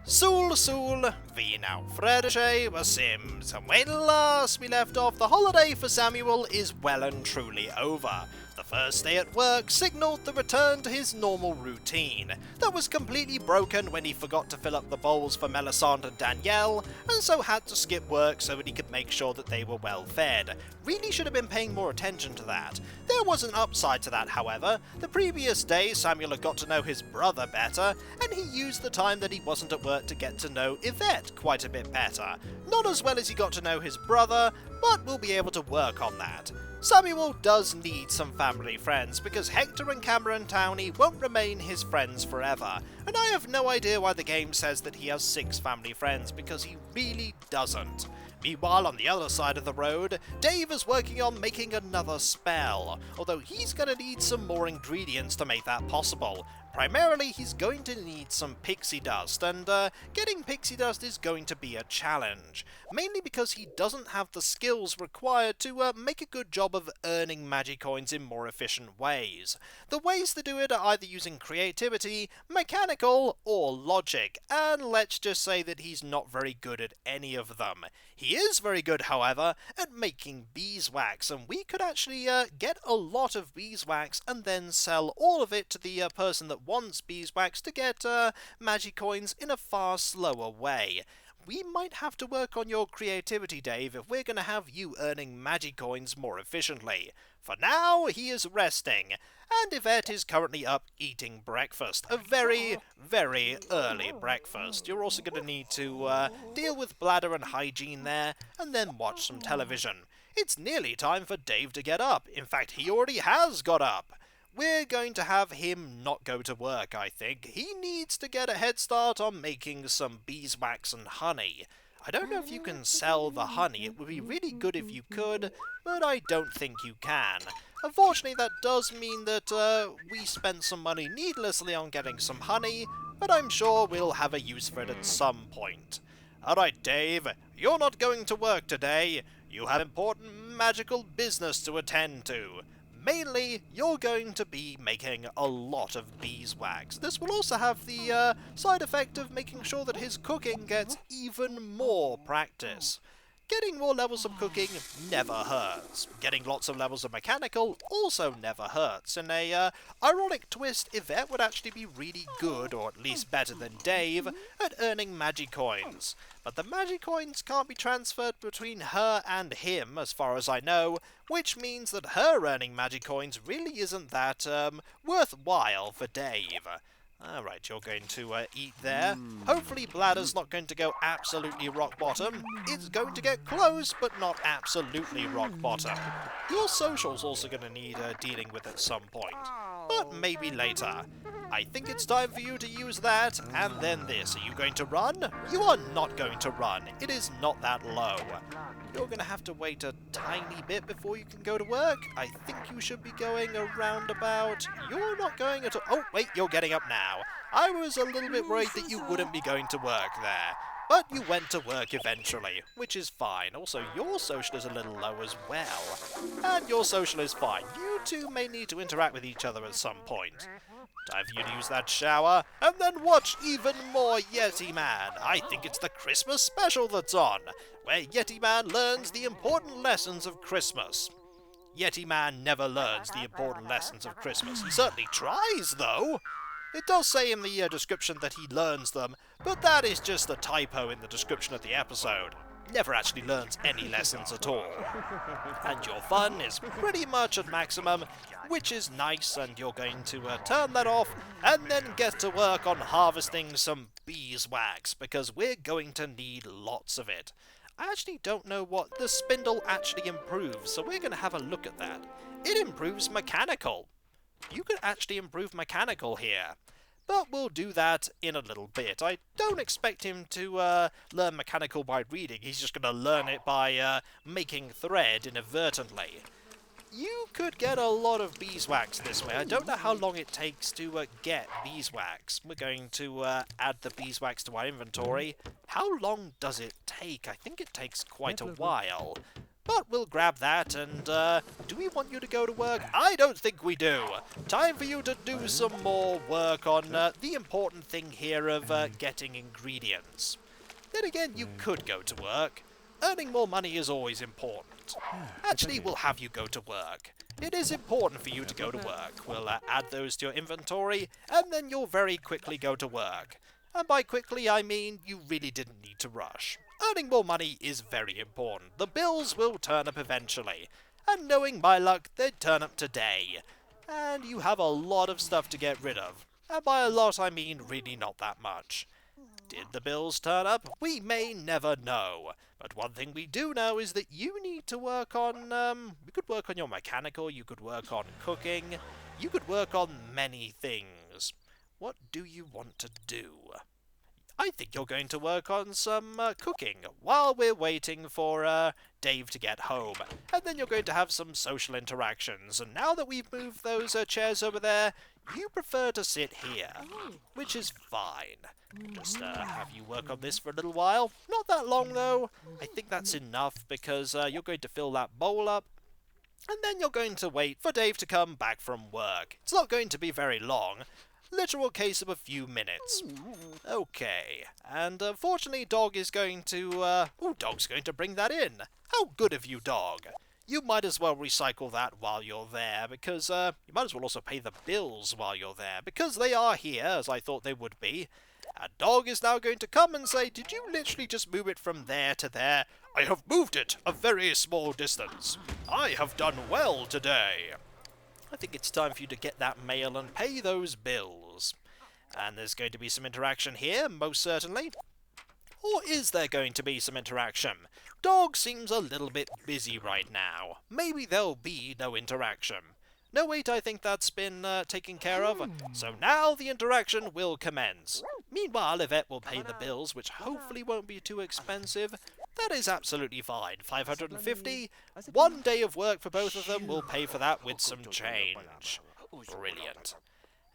Sul, vi now Fredersche was Sims, and when last we left off, the holiday for Samuel is well and truly over. The first day at work signalled the return to his normal routine, that was completely broken when he forgot to fill up the bowls for Melisande and Danielle, and so had to skip work so that he could make sure that they were well fed. Really should have been paying more attention to that. There was an upside to that, however. The previous day, Samuel had got to know his brother better, and he used the time that he wasn't at work to get to know Yvette quite a bit better. Not as well as he got to know his brother, but we'll be able to work on that. Samuel does need some family friends, because Hector and Cameron Towney won't remain his friends forever, and I have no idea why the game says that he has 6 family friends, because he really doesn't. Meanwhile, on the other side of the road, Dave is working on making another spell, although he's going to need some more ingredients to make that possible. Primarily, he's going to need some pixie dust, and getting pixie dust is going to be a challenge, mainly because he doesn't have the skills required to make a good job of earning magicoins in more efficient ways. The ways to do it are either using creativity, mechanical, or logic, and let's just say that he's not very good at any of them. He is very good, however, at making beeswax, and we could actually get a lot of beeswax and then sell all of it to the person that wants beeswax to get magicoins in a far slower way. We might have to work on your creativity, Dave, if we're going to have you earning magicoins more efficiently. For now, he is resting, and Yvette is currently up eating breakfast. A very, very early breakfast. You're also going to need to deal with bladder and hygiene there, and then watch some television. It's nearly time for Dave to get up. In fact, he already has got up. We're going to have him not go to work, I think. He needs to get a head start on making some beeswax and honey. I don't know if you can sell the honey. It would be really good if you could, but I don't think you can. Unfortunately, that does mean that we spent some money needlessly on getting some honey, but I'm sure we'll have a use for it at some point. Alright, Dave, you're not going to work today. You have important magical business to attend to. Mainly, you're going to be making a lot of beeswax. This will also have the side effect of making sure that his cooking gets even more practice. Getting more levels of cooking never hurts. Getting lots of levels of mechanical also never hurts. In a ironic twist, Yvette would actually be really good, or at least better than Dave, at earning magicoins. But the magicoins can't be transferred between her and him, as far as I know, which means that her earning magicoins really isn't that worthwhile for Dave. Alright, you're going to eat there. Hopefully bladder's not going to go absolutely rock bottom. It's going to get close, but not absolutely rock bottom. Your social's also going to need dealing with at some point, but maybe later. I think it's time for you to use that, and then this. Are you going to run? You are not going to run. It is not that low. You're going to have to wait a tiny bit before you can go to work. I think you should be going around about... You're not going at all... Oh, wait, you're getting up now. I was a little bit worried that you wouldn't be going to work there. But you went to work eventually, which is fine. Also, your social is a little low as well. And your social is fine. You two may need to interact with each other at some point. Time for you to use that shower, and then watch even more Yeti Man. I think it's the Christmas special that's on, where Yeti Man learns the important lessons of Christmas. Yeti Man never learns the important lessons of Christmas. He certainly tries, though. It does say in the description that he learns them, but that is just a typo in the description of the episode. Never actually learns any lessons at all. And your fun is pretty much at maximum, which is nice, and you're going to turn that off and then get to work on harvesting some beeswax, because we're going to need lots of it. I actually don't know what the spindle actually improves, so we're going to have a look at that. It improves mechanical. You could actually improve mechanical here. But we'll do that in a little bit. I don't expect him to learn mechanical by reading. He's just going to learn it by making thread inadvertently. You could get a lot of beeswax this way. I don't know how long it takes to get beeswax. We're going to add the beeswax to our inventory. How long does it take? I think it takes quite a while. But we'll grab that, and do we want you to go to work? I don't think we do. Time for you to do some more work on the important thing here of getting ingredients. Then again, you could go to work. Earning more money is always important. Actually, we'll have you go to work. It is important for you to go to work. We'll add those to your inventory, and then you'll very quickly go to work. And by quickly, I mean you really didn't need to rush. Earning more money is very important. The bills will turn up eventually. And knowing my luck, they'd turn up today. And you have a lot of stuff to get rid of. And by a lot, I mean really not that much. Did the bills turn up? We may never know. But one thing we do know is that you need to work on, you could work on your mechanical, you could work on cooking, you could work on many things. What do you want to do? I think you're going to work on some cooking while we're waiting for Dave to get home. And then you're going to have some social interactions. And now that we've moved those chairs over there, you prefer to sit here, which is fine. Just have you work on this for a little while. Not that long, though. I think that's enough because you're going to fill that bowl up. And then you're going to wait for Dave to come back from work. It's not going to be very long. Literal case of a few minutes. Okay, and unfortunately Dog is going to, Dog's going to bring that in. How good of you, Dog. You might as well recycle that while you're there, because you might as well also pay the bills while you're there, because they are here, as I thought they would be. And Dog is now going to come and say, did you literally just move it from there to there? I have moved it a very small distance. I have done well today. I think it's time for you to get that mail and pay those bills. And there's going to be some interaction here, most certainly. Or is there going to be some interaction? Dog seems a little bit busy right now. Maybe there'll be no interaction. No, wait, I think that's been taken care of. So now the interaction will commence. Meanwhile, Yvette will pay the bills, which hopefully won't be too expensive. That is absolutely fine. 550. 1 day of work for both of them will pay for that with some change. Brilliant.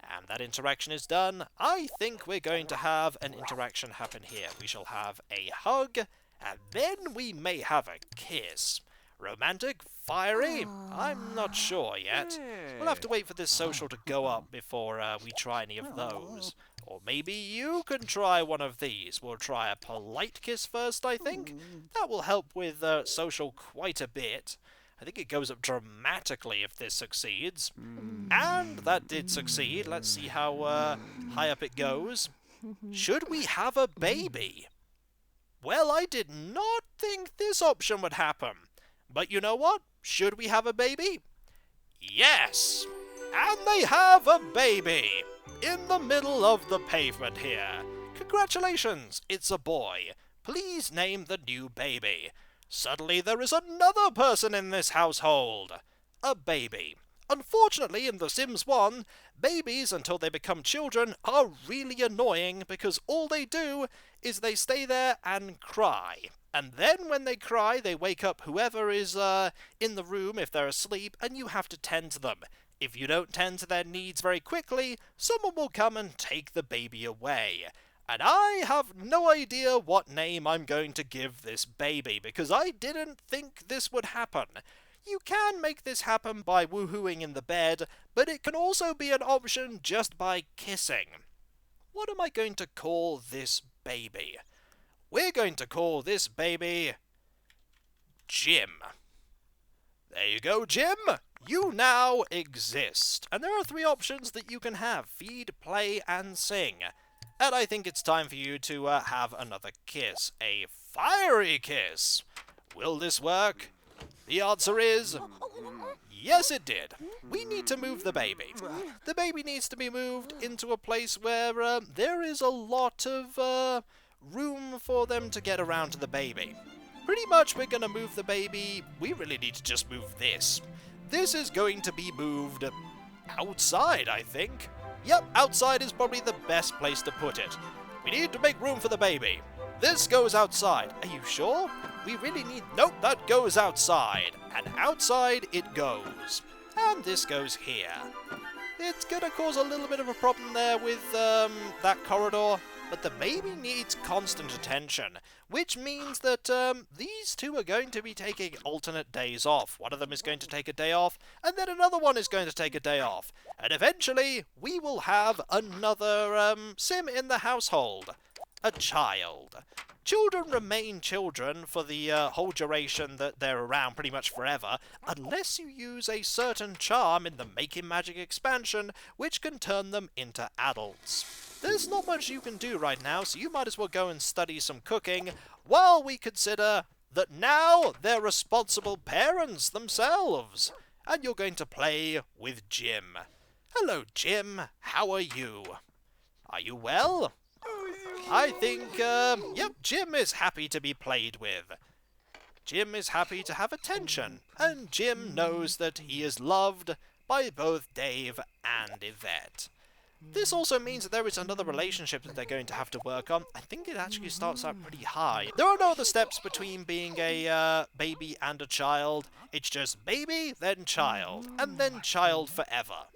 And that interaction is done. I think we're going to have an interaction happen here. We shall have a hug, and then we may have a kiss. Romantic? Fiery? I'm not sure yet. We'll have to wait for this social to go up before we try any of those. Or maybe you can try one of these. We'll try a polite kiss first, I think. That will help with social quite a bit. I think it goes up dramatically if this succeeds. And that did succeed. Let's see how high up it goes. Should we have a baby? Well, I did not think this option would happen. But you know what? Should we have a baby? Yes! And they have a baby! In the middle of the pavement here. Congratulations, it's a boy. Please name the new baby. Suddenly there is another person in this household. A baby. Unfortunately, in The Sims 1, babies, until they become children, are really annoying because all they do is they stay there and cry. And then when they cry, they wake up whoever is in the room if they're asleep, and you have to tend to them. If you don't tend to their needs very quickly, someone will come and take the baby away. And I have no idea what name I'm going to give this baby, because I didn't think this would happen. You can make this happen by woohooing in the bed, but it can also be an option just by kissing. What am I going to call this baby? We're going to call this baby Jim. There you go, Jim! You now exist. And there are 3 options that you can have: feed, play, and sing. And I think it's time for you to have another kiss. A fiery kiss. Will this work? The answer is yes, it did. We need to move the baby. The baby needs to be moved into a place where there is a lot of room for them to get around to the baby. Pretty much we're going to move the baby. We really need to just move this. This is going to be moved outside, I think. Yep, outside is probably the best place to put it. We need to make room for the baby. This goes outside. Are you sure? We really need... Nope, that goes outside. And outside it goes. And this goes here. It's going to cause a little bit of a problem there with that corridor. but the baby needs constant attention, which means that these two are going to be taking alternate days off. One of them is going to take a day off, and then another one is going to take a day off. And eventually, we will have another sim in the household. A child. Children remain children for the whole duration that they're around, pretty much forever, unless you use a certain charm in the Making Magic expansion, which can turn them into adults. There's not much you can do right now, so you might as well go and study some cooking, while we consider that now they're responsible parents themselves. And you're going to play with Jim. Hello, Jim. How are you? Are you well? I think, yep, Jim is happy to be played with. Jim is happy to have attention, and Jim knows that he is loved by both Dave and Yvette. This also means that there is another relationship that they're going to have to work on. I think it actually starts out pretty high. There are no other steps between being a baby and a child. It's just baby, then child, and then child forever.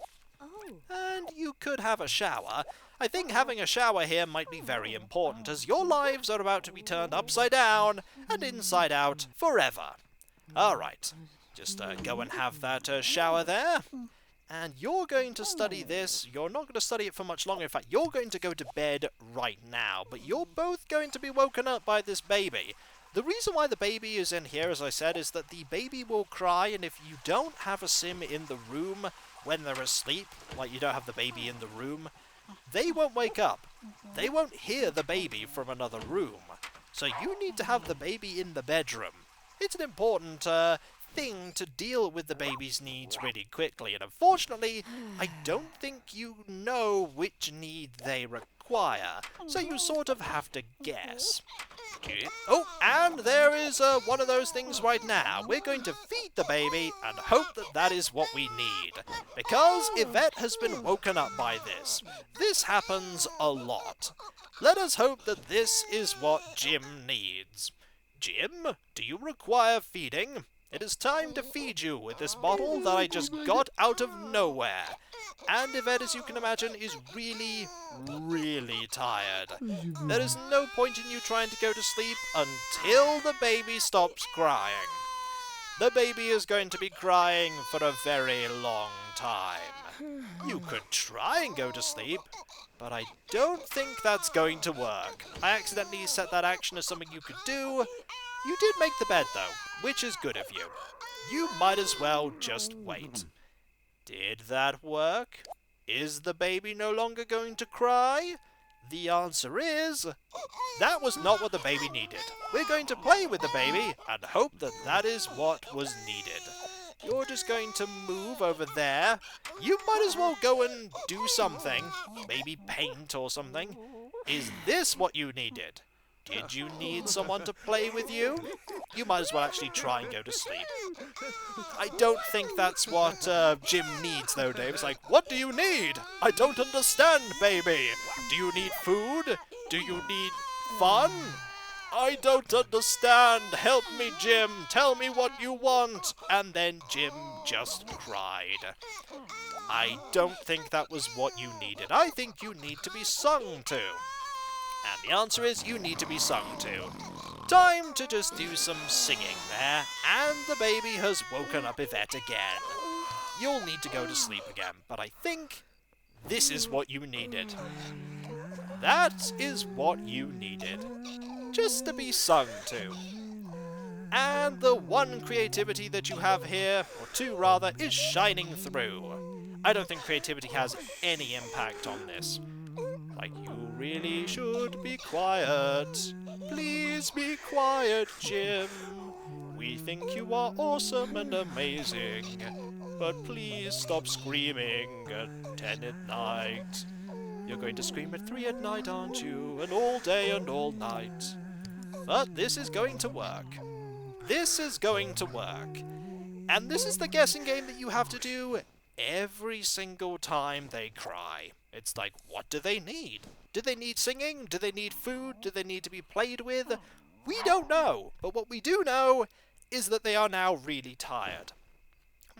And you could have a shower. I think having a shower here might be very important, as your lives are about to be turned upside down and inside out forever. Alright, just go and have that shower there. And you're going to study this. You're not going to study it for much longer. In fact, you're going to go to bed right now. But you're both going to be woken up by this baby. The reason why the baby is in here, as I said, is that the baby will cry, and if you don't have a sim in the room when they're asleep, like you don't have the baby in the room, they won't wake up. They won't hear the baby from another room. So you need to have the baby in the bedroom. It's an important thing to deal with the baby's needs really quickly, and unfortunately, I don't think you know which need they require, so you sort of have to guess. Oh, and there is one of those things right now. We're going to feed the baby and hope that that is what we need, because Yvette has been woken up by this. This happens a lot. Let us hope that this is what Jim needs. Jim, do you require feeding? It is time to feed you with this bottle that I just got out of nowhere. And Yvette, as you can imagine, is really, really tired. There is no point in you trying to go to sleep until the baby stops crying. The baby is going to be crying for a very long time. You could try and go to sleep, but I don't think that's going to work. I accidentally set that action as something you could do. You did make the bed, though, which is good of you. You might as well just wait. Did that work? Is the baby no longer going to cry? The answer is, that was not what the baby needed. We're going to play with the baby and hope that that is what was needed. You're just going to move over there. You might as well go and do something. Maybe paint or something. Is this what you needed? Did you need someone to play with you? You might as well actually try and go to sleep. I don't think that's what Jim needs, though, Dave. It's like, what do you need? I don't understand, baby. Do you need food? Do you need fun? I don't understand. Help me, Jim. Tell me what you want. And then Jim just cried. I don't think that was what you needed. I think you need to be sung to. And the answer is you need to be sung to. Time to just do some singing there, and the baby has woken up Yvette again. You'll need to go to sleep again, but I think this is what you needed. That is what you needed. Just to be sung to. And the one creativity that you have here, or two rather, is shining through. I don't think creativity has any impact on this. Like, you really should be quiet. Please be quiet, Jim. We think you are awesome and amazing. But please stop screaming at 10 at night. You're going to scream at 3 at night, aren't you? And all day and all night. But this is going to work. This is going to work. And this is the guessing game that you have to do every single time they cry. It's like, what do they need? Do they need singing? Do they need food? Do they need to be played with? We don't know. But what we do know is that they are now really tired.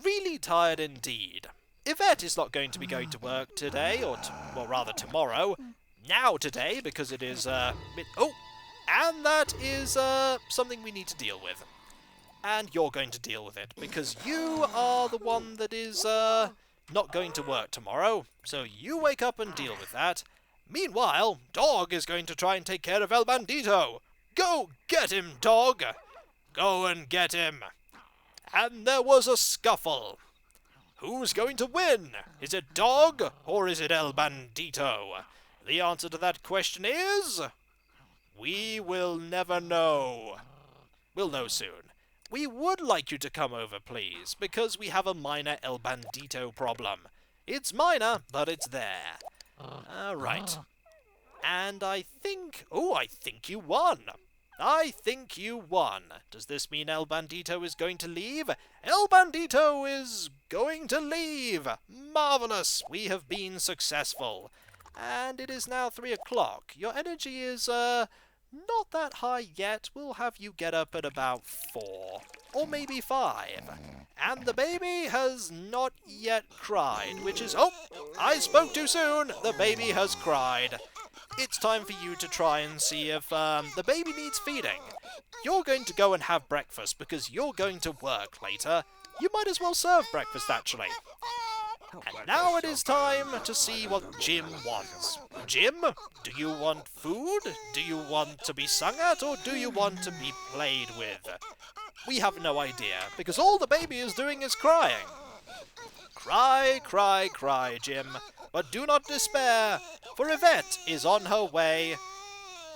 Really tired indeed. Yvette is not going to be going to work today, or rather tomorrow. now today because it is oh, and that is something we need to deal with. And you're going to deal with it because you are the one that is not going to work tomorrow. So you wake up and deal with that. Meanwhile, Dog is going to try and take care of El Bandito. Go get him, Dog! Go and get him! And there was a scuffle. Who's going to win? Is it Dog or is it El Bandito? The answer to that question is... we will never know. We'll know soon. We would like you to come over, please, because we have a minor El Bandito problem. It's minor, but it's there. Right. And I think... oh, I think you won. I think you won. Does this mean El Bandito is going to leave? El Bandito is going to leave! Marvellous! We have been successful. And it is now 3 o'clock. Your energy is, not that high yet. We'll have you get up at about 4. Or maybe 5. And the baby has not yet cried, which is... oh! I spoke too soon! The baby has cried. It's time for you to try and see if the baby needs feeding. You're going to go and have breakfast because you're going to work later. You might as well serve breakfast, actually. And now it is time to see what Jim wants. Jim, do you want food? Do you want to be sung at, or do you want to be played with? We have no idea, because all the baby is doing is crying. Cry, cry, cry, Jim, but do not despair, for Yvette is on her way.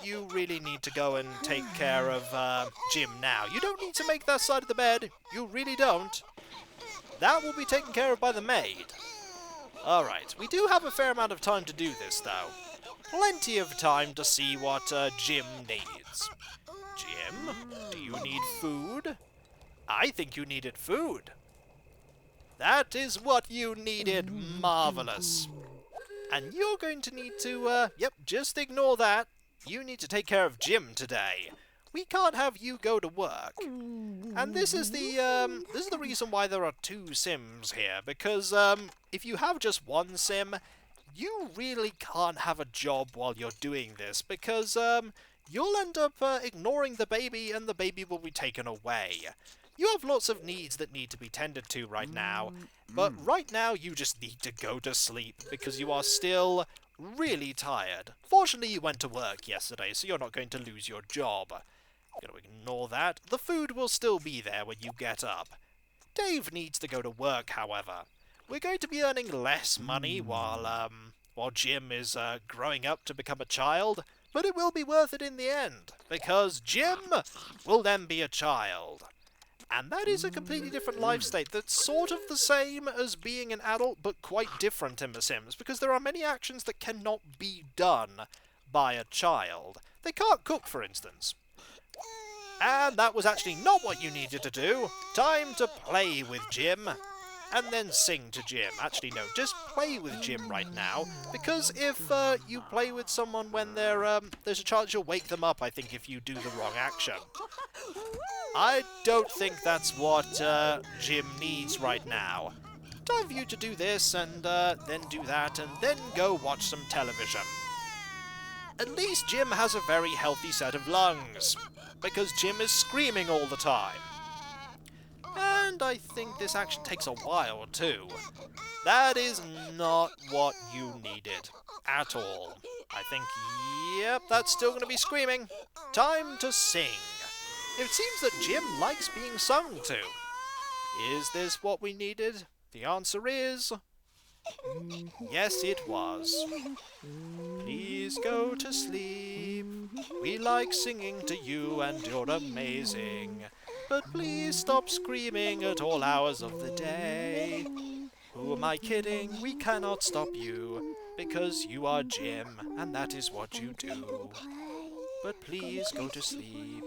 You really need to go and take care of Jim now. You don't need to make that side of the bed. You really don't. That will be taken care of by the maid. Alright, we do have a fair amount of time to do this, though. Plenty of time to see what Jim needs. Jim, do you need food? I think you needed food. That is what you needed. Marvellous. And you're going to need to, yep, just ignore that. You need to take care of Jim today. We can't have you go to work. And this is the reason why there are 2 Sims here, because if you have just one Sim, you really can't have a job while you're doing this, because you'll end up ignoring the baby and the baby will be taken away. You have lots of needs that need to be tended to right now, but right now you just need to go to sleep because you are still really tired. Fortunately, you went to work yesterday, so you're not going to lose your job. Going to ignore that. The food will still be there when you get up. Dave needs to go to work, however. We're going to be earning less money while Jim is growing up to become a child, but it will be worth it in the end, because Jim will then be a child. And that is a completely different life state that's sort of the same as being an adult, but quite different in The Sims, because there are many actions that cannot be done by a child. They can't cook, for instance. And that was actually not what you needed to do. Time to play with Jim. And then sing to Jim. Actually, no, just play with Jim right now. Because if you play with someone when there's a chance you'll wake them up, I think, if you do the wrong action. I don't think that's what Jim needs right now. Time for you to do this, and then do that, and then go watch some television. At least Jim has a very healthy set of lungs, because Jim is screaming all the time. And I think this action takes a while, too. That is not what you needed at all. I think, yep, that's still going to be screaming. Time to sing. It seems that Jim likes being sung to. Is this what we needed? The answer is... yes, it was. Please go to sleep. We like singing to you and you're amazing. But please stop screaming at all hours of the day. Who am I kidding? We cannot stop you, because you are Jim, and that is what you do. But please go to sleep.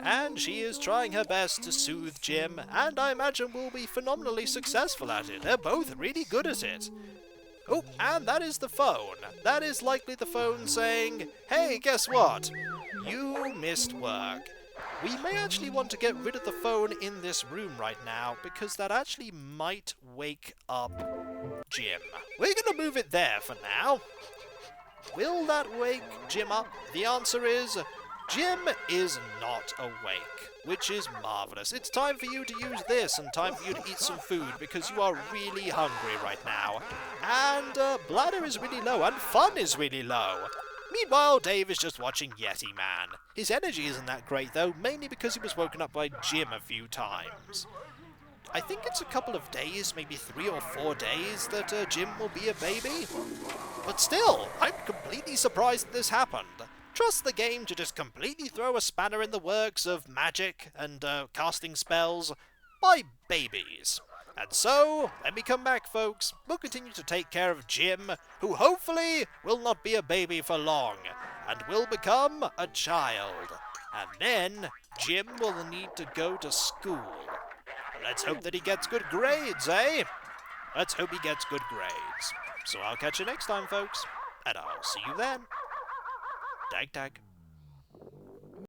And she is trying her best to soothe Jim, and I imagine will be phenomenally successful at it. They're both really good at it. Oh, and that is the phone. That is likely the phone saying, hey, guess what? You missed work. We may actually want to get rid of the phone in this room right now, because that actually might wake up Jim. We're going to move it there for now. Will that wake Jim up? The answer is Jim is not awake, which is marvellous. It's time for you to use this and time for you to eat some food because you are really hungry right now. And bladder is really low and fun is really low. Meanwhile, Dave is just watching Yeti Man. His energy isn't that great though, mainly because he was woken up by Jim a few times. I think it's a couple of days, maybe 3 or 4 days, that Jim will be a baby. But still, I'm completely surprised that this happened. Trust the game to just completely throw a spanner in the works of magic and casting spells by babies. And so, when we come back, folks, we'll continue to take care of Jim, who hopefully will not be a baby for long, and will become a child. And then, Jim will need to go to school. Let's hope that he gets good grades, eh? Let's hope he gets good grades. So I'll catch you next time, folks, and I'll see you then. Dag dag.